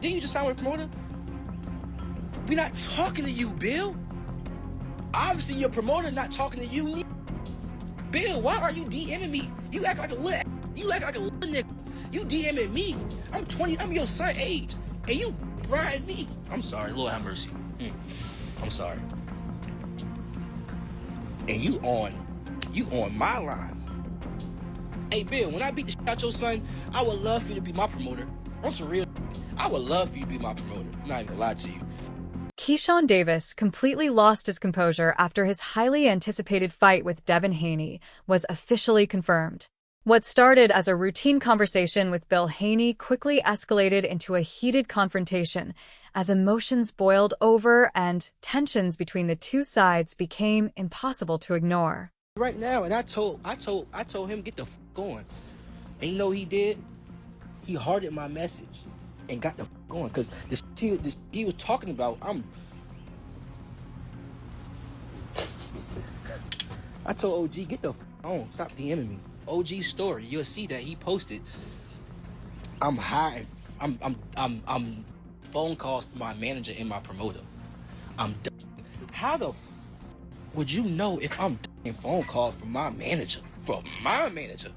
Didn't you just sign with a promoter? We not talking to you, Bill. Obviously, your promoter not talking to you. Bill, why are you DMing me? You act like a little nigga. You DMing me. I'm 20. I'm your son age, and you riding me. I'm sorry. Lord have mercy. I'm sorry. And you on my line. Hey, Bill, when I beat the shit out your son, I would love for you to be my promoter. I'm for real. I would love for you to be my promoter. I'm not even gonna lie to you. Keyshawn Davis completely lost his composure after his highly anticipated fight with Devin Haney was officially confirmed. What started as a routine conversation with Bill Haney quickly escalated into a heated confrontation as emotions boiled over and tensions between the two sides became impossible to ignore. Right now, and I told him get the f going. And you know what he did? He hearted my message and got the f going, because this he was talking about, I told OG, get the f on, stop DMing me. OG's story, you'll see that he posted, I'm phone calls from my manager and my promoter. How the f would you know if I'm phone calls from my manager? From my manager?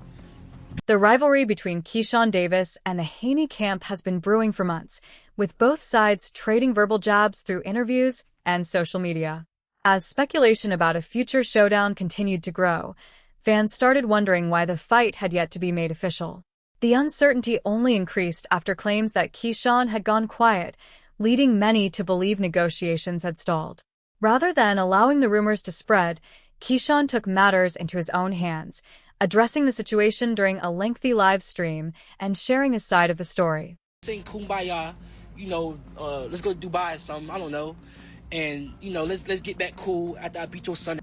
The rivalry between Keyshawn Davis and the Haney camp has been brewing for months, with both sides trading verbal jabs through interviews and social media. As speculation about a future showdown continued to grow, fans started wondering why the fight had yet to be made official. The uncertainty only increased after claims that Keyshawn had gone quiet, leading many to believe negotiations had stalled. Rather than allowing the rumors to spread, Keyshawn took matters into his own hands, addressing the situation during a lengthy live stream and sharing his side of the story. Saying kumbaya, let's go to Dubai or something, I don't know. And, let's get back cool after I beat your son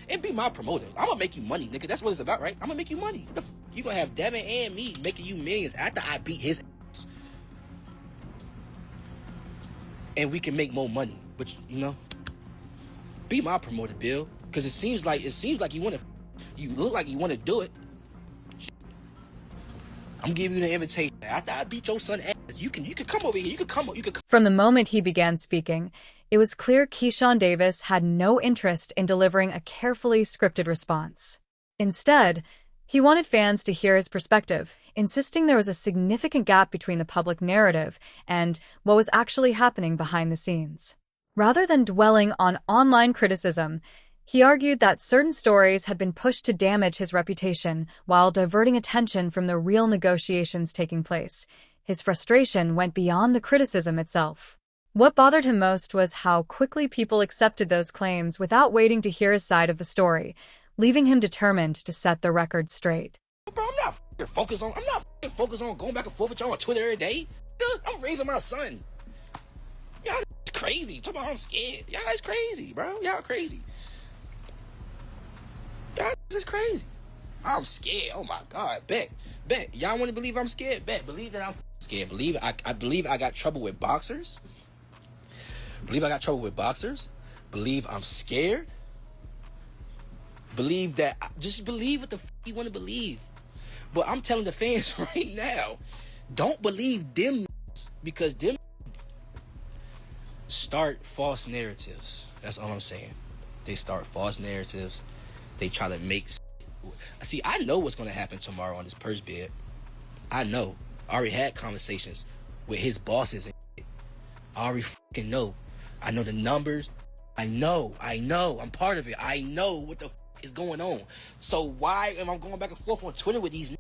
and be my promoter. I'm gonna make you money, nigga. That's what it's about, right? I'm gonna make you money. You gonna have Devin and me making you millions after I beat his ass. And we can make more money. But, be my promoter, Bill. Because it seems like you look like you want to do it. I'm giving you the invitation. After I beat your son ass, you can come over here. You can come. From the moment he began speaking, it was clear Keyshawn Davis had no interest in delivering a carefully scripted response. Instead, he wanted fans to hear his perspective, insisting there was a significant gap between the public narrative and what was actually happening behind the scenes. Rather than dwelling on online criticism, he argued that certain stories had been pushed to damage his reputation while diverting attention from the real negotiations taking place. His frustration went beyond the criticism itself. What bothered him most was how quickly people accepted those claims without waiting to hear his side of the story, leaving him determined to set the record straight. Bro, I'm not focused on going back and forth with y'all on Twitter every day. I'm raising my son. Y'all is crazy. Talking about I'm scared. Y'all is crazy, bro. Y'all crazy. Y'all is crazy. I'm scared. Oh my God. Bet. Y'all want to believe I'm scared? Bet. Believe that I'm scared. I believe I got trouble with boxers. Believe I'm scared. Just believe what the f you want to believe. But I'm telling the fans right now, don't believe them, because them start false narratives. That's all I'm saying. They start false narratives. They try to make... See, I know what's going to happen tomorrow on this purse bid. I know. I already had conversations with his bosses. I already fucking know. I know the numbers. I know. I'm part of it. I know what the is going on. So why am I going back and forth on Twitter with these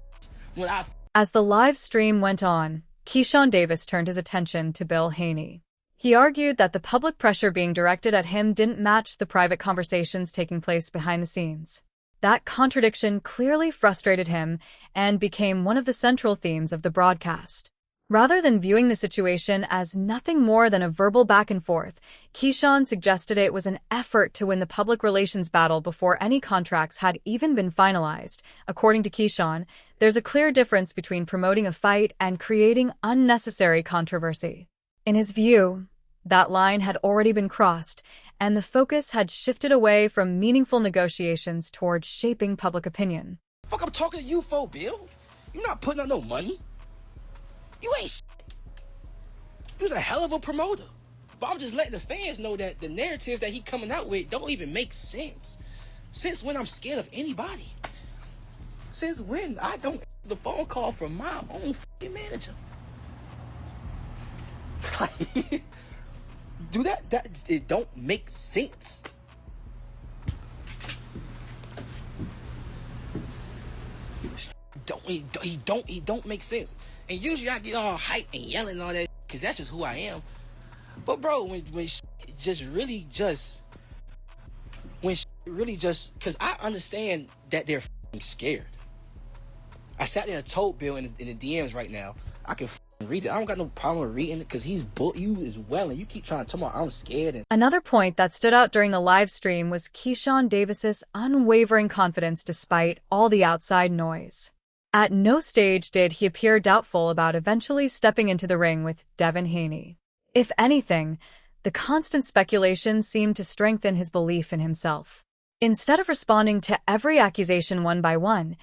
when I... As the live stream went on, Keyshawn Davis turned his attention to Bill Haney. He argued that the public pressure being directed at him didn't match the private conversations taking place behind the scenes. That contradiction clearly frustrated him and became one of the central themes of the broadcast. Rather than viewing the situation as nothing more than a verbal back and forth, Keyshawn suggested it was an effort to win the public relations battle before any contracts had even been finalized. According to Keyshawn, there's a clear difference between promoting a fight and creating unnecessary controversy. In his view, that line had already been crossed, and the focus had shifted away from meaningful negotiations towards shaping public opinion. Fuck, I'm talking to you for, Bill. You're not putting up no money. You ain't He was a hell of a promoter. But I'm just letting the fans know that the narrative that he coming out with don't even make sense. Since when I'm scared of anybody? Since when I don't answer the phone call from my own fucking manager? Like, it don't make sense. He don't make sense. And usually I get all hyped and yelling and all that because that's just who I am. But bro, when really just because I understand that they're scared. I sat there and told Bill in the DMs right now, I can read it. I don't got no problem with reading it because you as well, and you keep trying to tell me I'm scared. Another point that stood out during the live stream was Keyshawn Davis's unwavering confidence despite all the outside noise. At no stage did he appear doubtful about eventually stepping into the ring with Devin Haney. If anything, the constant speculation seemed to strengthen his belief in himself. Instead of responding to every accusation one by one,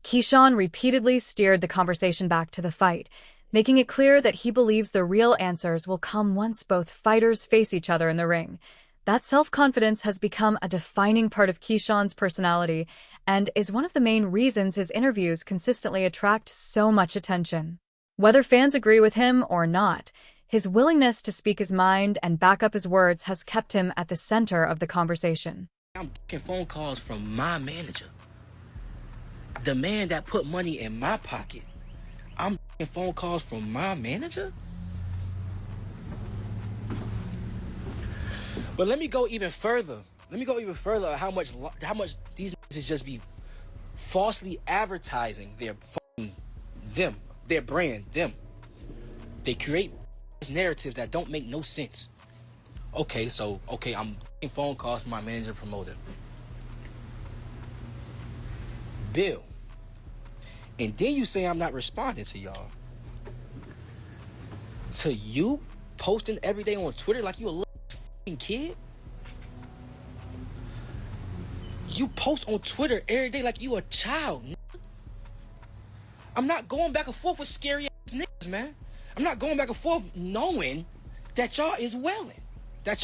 Keyshawn repeatedly steered the conversation back to the fight, making it clear that he believes the real answers will come once both fighters face each other in the ring. That self-confidence has become a defining part of Keyshawn's personality and is one of the main reasons his interviews consistently attract so much attention. Whether fans agree with him or not, his willingness to speak his mind and back up his words has kept him at the center of the conversation. I'm getting phone calls from my manager, the man that put money in my pocket. I'm getting phone calls from my manager? But let me go even further. How much these niggas just be falsely advertising their brand. They create narratives that don't make no sense. I'm getting phone calls from my manager promoter, Bill. And then you say I'm not responding to y'all. To you posting every day on Twitter like you a little kid? You post on Twitter every day like you a child. I'm not going back and forth with scary ass niggas, man. I'm not going back and forth knowing that y'all is welling.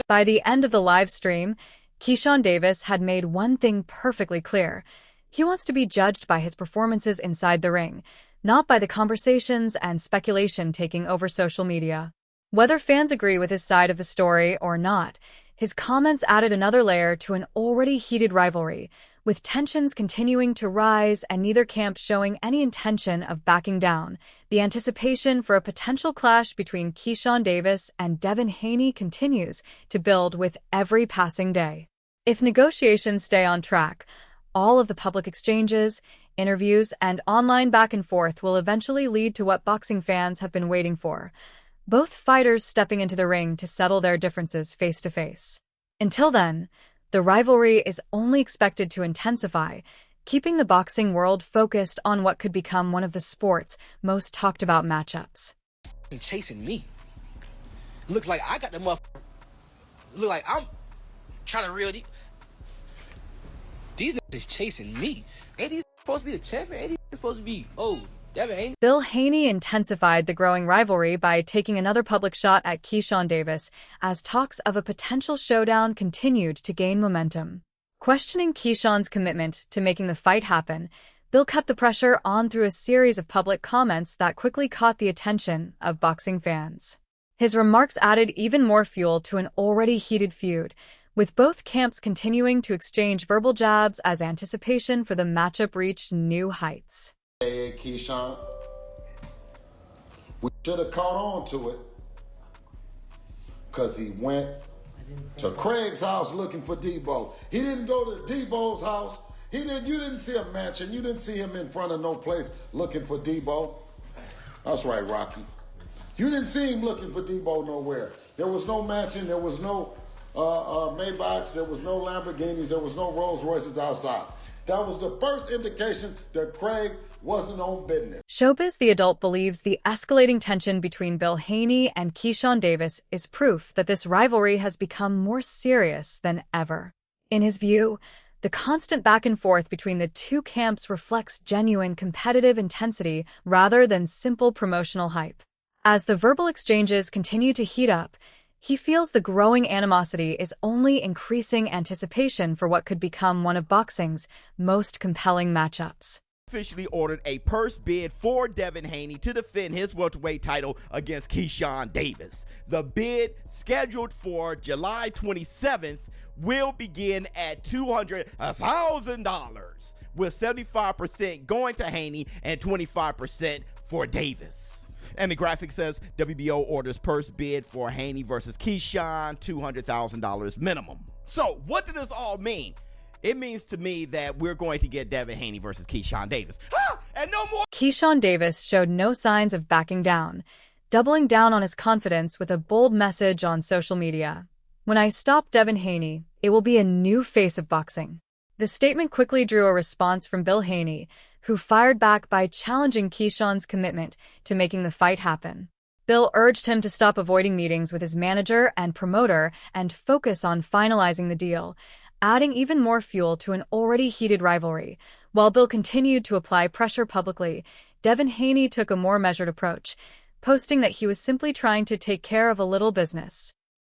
By the end of the live stream, Keyshawn Davis had made one thing perfectly clear. He wants to be judged by his performances inside the ring, not by the conversations and speculation taking over social media. Whether fans agree with his side of the story or not, his comments added another layer to an already heated rivalry, with tensions continuing to rise and neither camp showing any intention of backing down. The anticipation for a potential clash between Keyshawn Davis and Devin Haney continues to build with every passing day. If negotiations stay on track, all of the public exchanges, interviews, and online back and forth will eventually lead to what boxing fans have been waiting for: both fighters stepping into the ring to settle their differences face to face. Until then, the rivalry is only expected to intensify, keeping the boxing world focused on what could become one of the sport's most talked about matchups. Chasing me. Look like I got the motherfucker. Look like I'm trying to reel these niggas is chasing me. Ain't these supposed to be the champion? Ain't these supposed to be, Devin Haney? Bill Haney intensified the growing rivalry by taking another public shot at Keyshawn Davis as talks of a potential showdown continued to gain momentum. Questioning Keyshawn's commitment to making the fight happen, Bill kept the pressure on through a series of public comments that quickly caught the attention of boxing fans. His remarks added even more fuel to an already heated feud, with both camps continuing to exchange verbal jabs as anticipation for the matchup reached new heights. Hey, Keyshawn, we should have caught on to it because he went to Craig's house looking for Debo. He didn't go to Debo's house. You didn't see a mansion. You didn't see him in front of no place looking for Debo. That's right, Rocky. You didn't see him looking for Debo nowhere. There was no mansion. There was no Maybachs. There was no Lamborghinis. There was no Rolls Royces outside. That was the first indication that Craig wasn't on business. Showbiz the Adult believes the escalating tension between Bill Haney and Keyshawn Davis is proof that this rivalry has become more serious than ever. In his view, the constant back and forth between the two camps reflects genuine competitive intensity rather than simple promotional hype. As the verbal exchanges continue to heat up, he feels the growing animosity is only increasing anticipation for what could become one of boxing's most compelling matchups. Officially ordered a purse bid for Devin Haney to defend his welterweight title against Keyshawn Davis. The bid, scheduled for July 27th, will begin at $200,000, with 75% going to Haney and 25% for Davis. And the graphic says WBO orders purse bid for Haney versus Keyshawn, $200,000 minimum. So what does this all mean? It means to me that we're going to get Devin Haney versus Keyshawn Davis. And no more. Keyshawn Davis showed no signs of backing down, doubling down on his confidence with a bold message on social media. "When I stop Devin Haney, it will be a new face of boxing." The statement quickly drew a response from Bill Haney, who fired back by challenging Keyshawn's commitment to making the fight happen. Bill urged him to stop avoiding meetings with his manager and promoter and focus on finalizing the deal, adding even more fuel to an already heated rivalry. While Bill continued to apply pressure publicly, Devin Haney took a more measured approach, posting that he was simply trying to take care of a little business.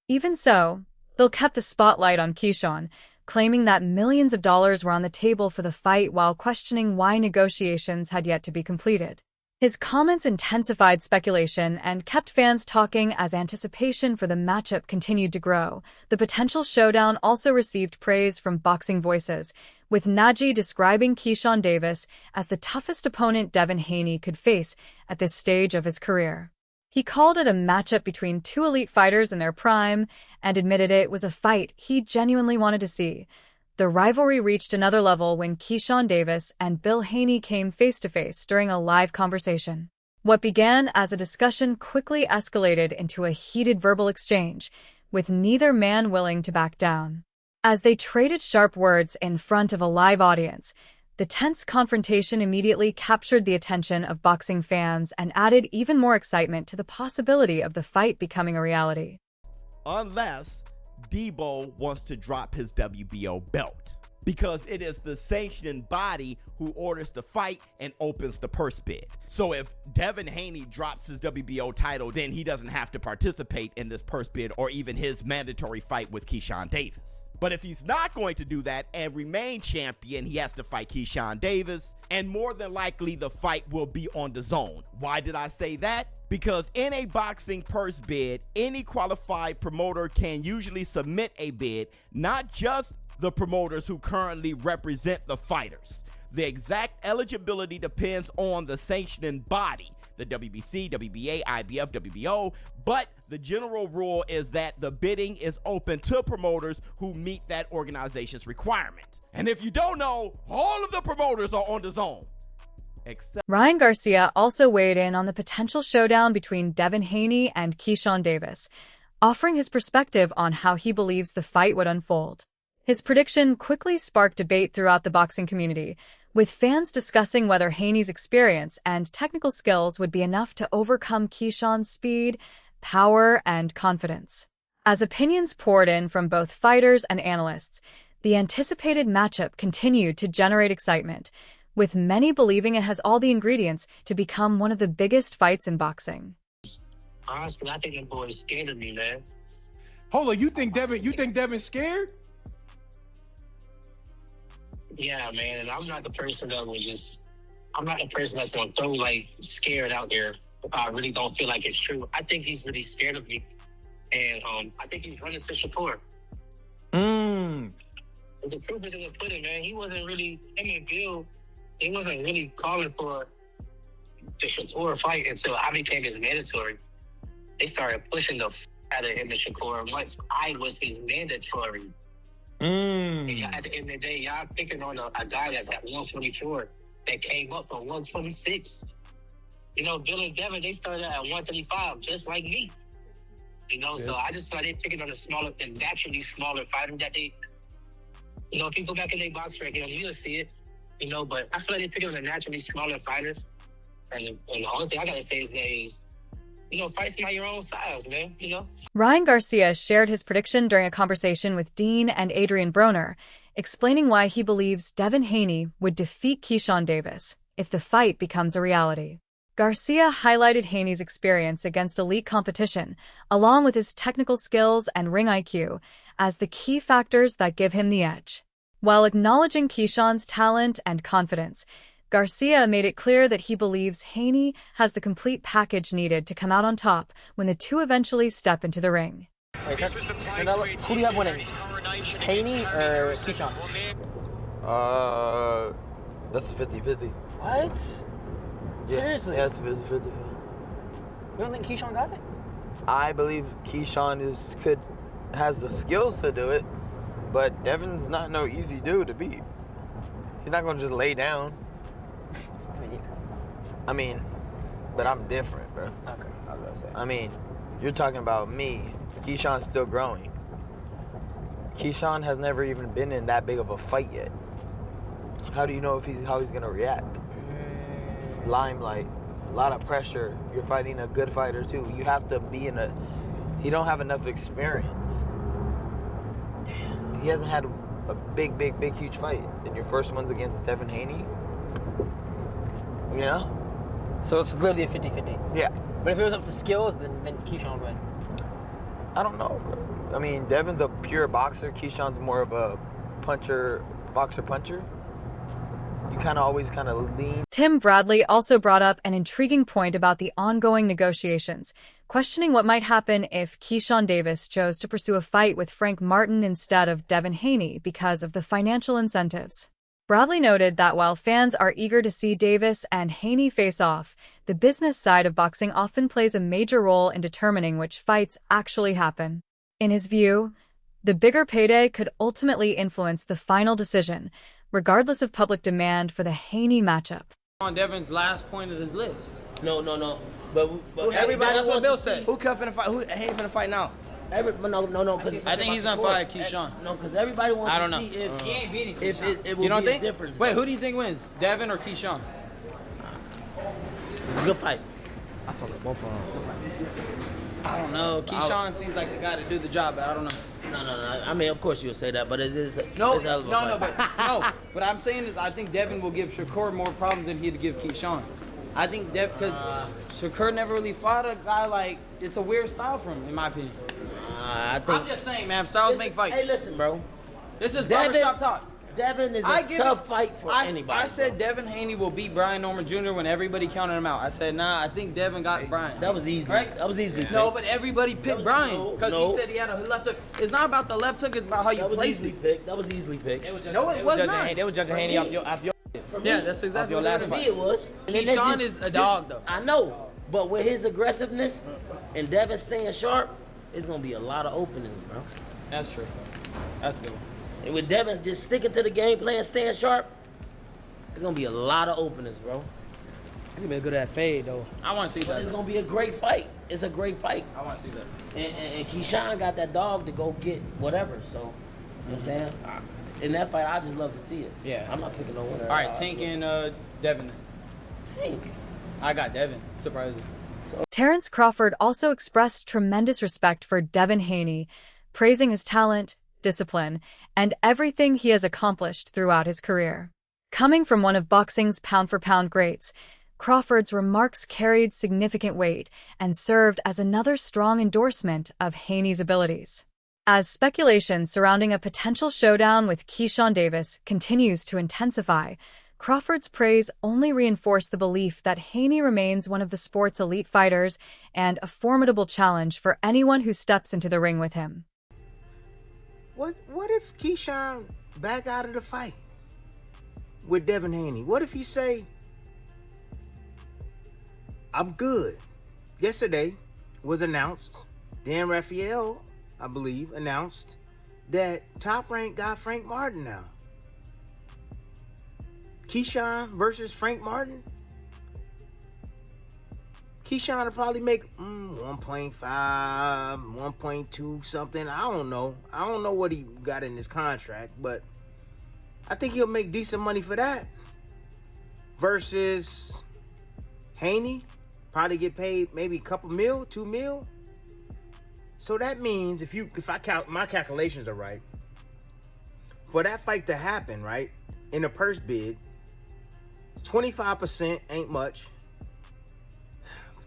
Even so, Bill kept the spotlight on Keyshawn, claiming that millions of dollars were on the table for the fight while questioning why negotiations had yet to be completed. His comments intensified speculation and kept fans talking as anticipation for the matchup continued to grow. The potential showdown also received praise from boxing voices, with Najee describing Keyshawn Davis as the toughest opponent Devin Haney could face at this stage of his career. He called it a matchup between two elite fighters in their prime and admitted it was a fight he genuinely wanted to see. The rivalry reached another level when Keyshawn Davis and Bill Haney came face-to-face during a live conversation. What began as a discussion quickly escalated into a heated verbal exchange, with neither man willing to back down. As they traded sharp words in front of a live audience, the tense confrontation immediately captured the attention of boxing fans and added even more excitement to the possibility of the fight becoming a reality. Unless Debo wants to drop his WBO belt, because it is the sanctioning body who orders the fight and opens the purse bid. So if Devin Haney drops his WBO title, then he doesn't have to participate in this purse bid or even his mandatory fight with Keyshawn Davis. But if he's not going to do that and remain champion, he has to fight Keyshawn Davis, and more than likely the fight will be on DAZN. Why did I say that? Because in a boxing purse bid, any qualified promoter can usually submit a bid, not just the promoters who currently represent the fighters. The exact eligibility depends on the sanctioning body, the WBC, WBA, IBF, WBO, but the general rule is that the bidding is open to promoters who meet that organization's requirement. And if you don't know, all of the promoters are on DAZN. Ryan Garcia also weighed in on the potential showdown between Devin Haney and Keyshawn Davis, offering his perspective on how he believes the fight would unfold. His prediction quickly sparked debate throughout the boxing community, with fans discussing whether Haney's experience and technical skills would be enough to overcome Keyshawn's speed, power, and confidence. As opinions poured in from both fighters and analysts, the anticipated matchup continued to generate excitement, with many believing it has all the ingredients to become one of the biggest fights in boxing. Honestly, I think that boy is scared of me, man. Hold on, you think Devin's scared? Yeah, man, and I'm not the person that I'm not the person that's going to throw, like, scared out there if I really don't feel like it's true. I think he's really scared of me, and I think he's running to Shakur. But the proof is in the pudding, man. He wasn't really, Bill, he wasn't really calling for the Shakur fight until I became his mandatory. They started pushing the out of him and Shakur once I was his mandatory. And at the end of the day, y'all picking on a guy that's at 124 that came up from 126. You know, Bill and Devin, they started at 135, just like me. You know, so I just feel like they're picking on a naturally smaller fighter that they, you know, if you go back in their box ranking, you'll see it, you know, but I feel like they're picking on the naturally smaller fighters. And the only thing I got to say is, you know, fight somebody your own size, man, you know? Ryan Garcia shared his prediction during a conversation with Dean and Adrian Broner, explaining why he believes Devin Haney would defeat Keyshawn Davis if the fight becomes a reality. Garcia highlighted Haney's experience against elite competition, along with his technical skills and ring IQ, as the key factors that give him the edge. While acknowledging Keyshawn's talent and confidence, Garcia made it clear that he believes Haney has the complete package needed to come out on top when the two eventually step into the ring. Wait, who do you have winning? Haney or Keyshawn? That's 50-50. What? Yeah. Seriously? Yeah, it's 50-50. You don't think Keyshawn got it? I believe Keyshawn has the skills to do it, but Devin's not no easy dude to beat. He's not gonna just lay down. I mean, but I'm different, bro. Okay, I was gonna say. I mean, you're talking about me. Keyshawn's still growing. Keyshawn has never even been in that big of a fight yet. How do you know how he's gonna react? It's limelight, a lot of pressure. You're fighting a good fighter too. You have to be he don't have enough experience. He hasn't had a big, huge fight. And your first one's against Devin Haney. You know? So it's literally a 50-50. Yeah. But if it was up to skills, then Keyshawn would win. I don't know, bro. I mean, Devin's a pure boxer. Keyshawn's more of a boxer-puncher. You always lean. Tim Bradley also brought up an intriguing point about the ongoing negotiations, questioning what might happen if Keyshawn Davis chose to pursue a fight with Frank Martin instead of Devin Haney because of the financial incentives. Bradley noted that while fans are eager to see Davis and Haney face off, the business side of boxing often plays a major role in determining which fights actually happen. In his view, the bigger payday could ultimately influence the final decision, regardless of public demand for the Haney matchup. On Devin's last point of his list. No. But Everybody, that's what Bill said. Who finna fight? Who Haney finna fight now? No. I think he's gonna fight Keyshawn. No, because everybody wants I don't to know. see if He ain't beating if Keyshawn. it will You don't be a think? difference. Wait, who do you think wins? Devin or Keyshawn? It's a good fight. I fuck with both of them. I don't know. Keyshawn seems like the guy to do the job, but I don't know. No. I mean, of course you'll say that, but it's a No, it's a hell of a fight. but what I'm saying is I think Devin will give Shakur more problems than he'd give Keyshawn. I think because Shakur never really fought a guy like, it's a weird style for him, in my opinion. I think. I'm just saying, man, styles make fights. Hey, listen, bro. This is Devin- barbershop talk. Devin is a tough fight for anybody. I said bro. Devin Haney will beat Brian Norman Jr. when everybody counted him out. I said, nah, I think Devin got Brian. That was easy. Right? That was easy. No, but everybody picked Brian because he said he had a left hook. It's not about the left hook, it's about how you That was place easily it. picked. That was easily picked. No, it was not. They were judging Haney off your For me, Yeah, that's exactly what last it for was. me it was. And then that's Keyshawn just- is a dog, though. I know, but with his aggressiveness and Devin staying sharp, it's gonna be a lot of openings, bro. That's true. That's a good one. And with Devin just sticking to the game plan, staying sharp, it's gonna be a lot of openings, bro. It's gonna be a good at fade though. I want to see But that. it's gonna be a great fight. It's a great fight. I want to see that. And Keyshawn got that dog to go get whatever. So, you know what I'm saying? In that fight, I just love to see it. Yeah. I'm not picking no winner. All right, Tank and Devin. Tank. I got Devin. Surprising. Terrence Crawford also expressed tremendous respect for Devin Haney, praising his talent, discipline, and everything he has accomplished throughout his career. Coming from one of boxing's pound-for-pound greats, Crawford's remarks carried significant weight and served as another strong endorsement of Haney's abilities. As speculation surrounding a potential showdown with Keyshawn Davis continues to intensify, Crawford's praise only reinforced the belief that Haney remains one of the sport's elite fighters and a formidable challenge for anyone who steps into the ring with him. What if Keyshawn back out of the fight with Devin Haney? What if he say, I'm good? Yesterday was announced, Dan Raphael, I believe, announced that Top Rank got Frank Martin now. Keyshawn versus Frank Martin? Keyshawn will probably make 1.5, 1.2 something. I don't know. I don't know what he got in his contract, but I think he'll make decent money for that. Versus Haney, probably get paid maybe a couple mil, 2 mil. So that means if my calculations are right, for that fight to happen, right, in a purse bid, 25% ain't much.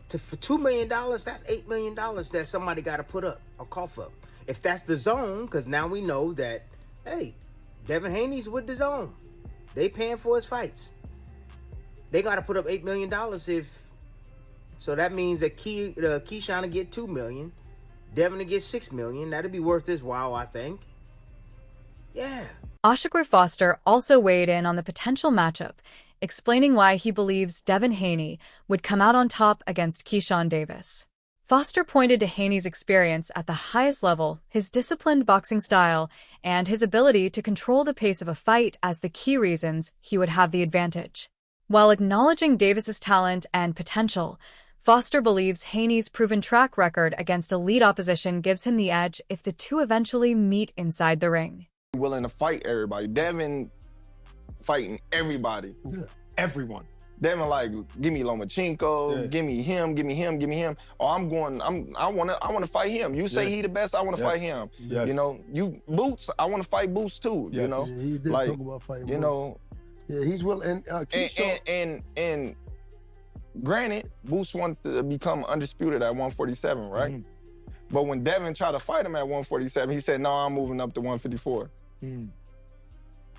For $2 million, that's $8 million that somebody got to put up or cough up. If that's the zone, because now we know that, hey, Devin Haney's with the zone. They paying for his fights. They got to put up $8 million if. So that means that Keyshawn will get $2 million, Devin will get $6 million. That'd be worth his while, I think. Yeah. Oshaquar Foster also weighed in on the potential matchup, explaining why he believes Devin Haney would come out on top against Keyshawn Davis. Foster pointed to Haney's experience at the highest level, his disciplined boxing style, and his ability to control the pace of a fight as the key reasons he would have the advantage. While acknowledging Davis's talent and potential, Foster believes Haney's proven track record against elite opposition gives him the edge if the two eventually meet inside the ring. Willing to fight everybody. Devin fighting everybody. Yeah. Everyone. Devin like, give me Lomachenko, give me him, give me him, give me him. Or I wanna fight him. You say he the best, I wanna fight him. Yes. You know, you Boots, I wanna fight Boots too. You know? Yeah, he did like, talk about fighting you Boots. know. Yeah, he's willing. And granted, Boots wanted to become undisputed at 147, right? Mm-hmm. But when Devin tried to fight him at 147, he said, no, I'm moving up to 154. Mm.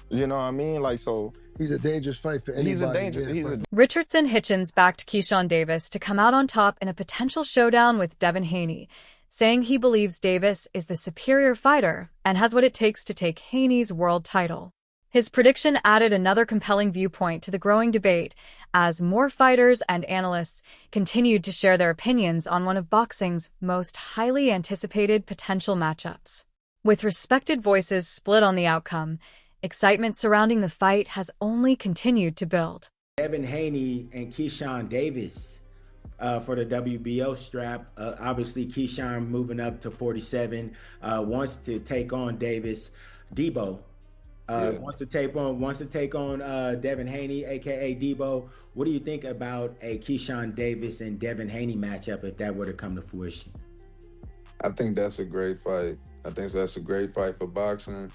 You know what I mean? Like, so. He's a dangerous fight for anybody. Richardson Hitchens backed Keyshawn Davis to come out on top in a potential showdown with Devin Haney, saying he believes Davis is the superior fighter and has what it takes to take Haney's world title. His prediction added another compelling viewpoint to the growing debate as more fighters and analysts continued to share their opinions on one of boxing's most highly anticipated potential matchups. With respected voices split on the outcome, excitement surrounding the fight has only continued to build. Devin Haney and Keyshawn Davis for the WBO strap. Obviously, Keyshawn moving up to 47, wants to take on Davis. Debo wants to take on Devin Haney, aka Debo. What do you think about a Keyshawn Davis and Devin Haney matchup if that were to come to fruition? I think that's a great fight. I think that's a great fight for boxing.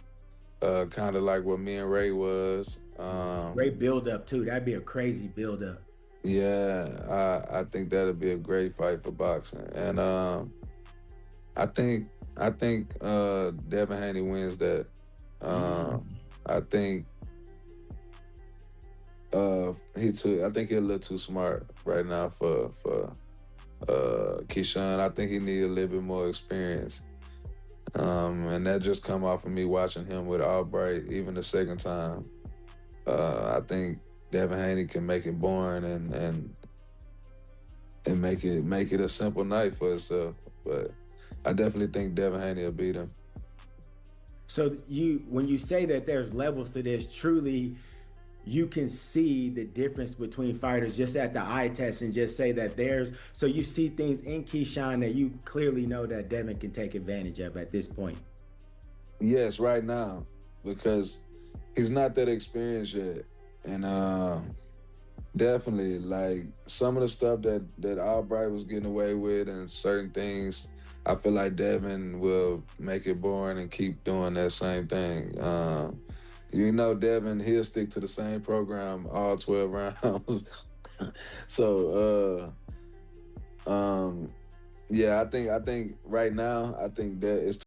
Kind of like what me and Ray was. Great build-up too. That'd be a crazy build-up. Yeah, I think that'd be a great fight for boxing, and I think Devin Haney wins that. I think I think he's a little too smart right now for Keyshawn. I think he needs a little bit more experience. And that just come off of me watching him with Albright, even the second time. I think Devin Haney can make it boring and make it a simple night for himself. But I definitely think Devin Haney will beat him. So when you say that there's levels to this, truly, you can see the difference between fighters just at the eye test and just say that so you see things in Keyshawn that you clearly know that Devin can take advantage of at this point. Yes, right now, because he's not that experienced yet. And definitely, like, some of the stuff that Albright was getting away with and certain things, I feel like Devin will make it boring and keep doing that same thing. You know, Devin, he'll stick to the same program all 12 rounds. So, yeah, I think right now, I think that it's